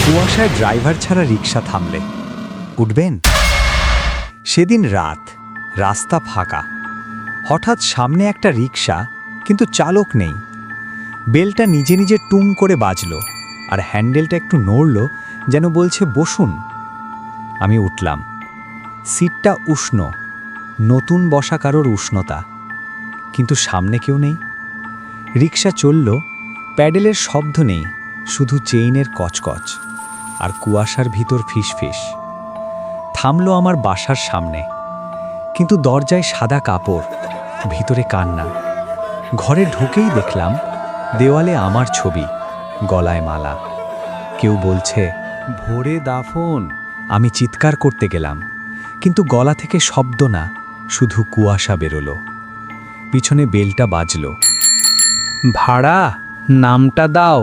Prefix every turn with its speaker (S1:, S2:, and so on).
S1: কুয়াশায় ড্রাইভার ছাড়া রিক্সা থামলে উঠবেন? সেদিন রাত, রাস্তা ফাঁকা। হঠাৎ সামনে একটা রিক্সা, কিন্তু চালক নেই। বেলটা নিজে নিজে টুং করে বাজল, আর হ্যান্ডেলটা একটু নড়ল, যেন বলছে বসুন। আমি উঠলাম। সিটটা উষ্ণ, নতুন বসা কারোর উষ্ণতা। কিন্তু সামনে কেউ নেই। রিক্সা চলল, প্যাডেলের শব্দ নেই, শুধু চেইনের কচকচ আর কুয়াশার ভিতর ফিসফিস। থামলো আমার বাসার সামনে, কিন্তু দরজায় সাদা কাপড়, ভিতরে কান্না। ঘরে ঢুকেই দেখলাম দেওয়ালে আমার ছবি, গলায় মালা। কেউ বলছে ভোরে দাফন। আমি চিৎকার করতে গেলাম, কিন্তু গলা থেকে শব্দ না, শুধু কুয়াশা বেরোলো। পিছনে বেলটা বাজল। ভাড়া, নামটা দাও।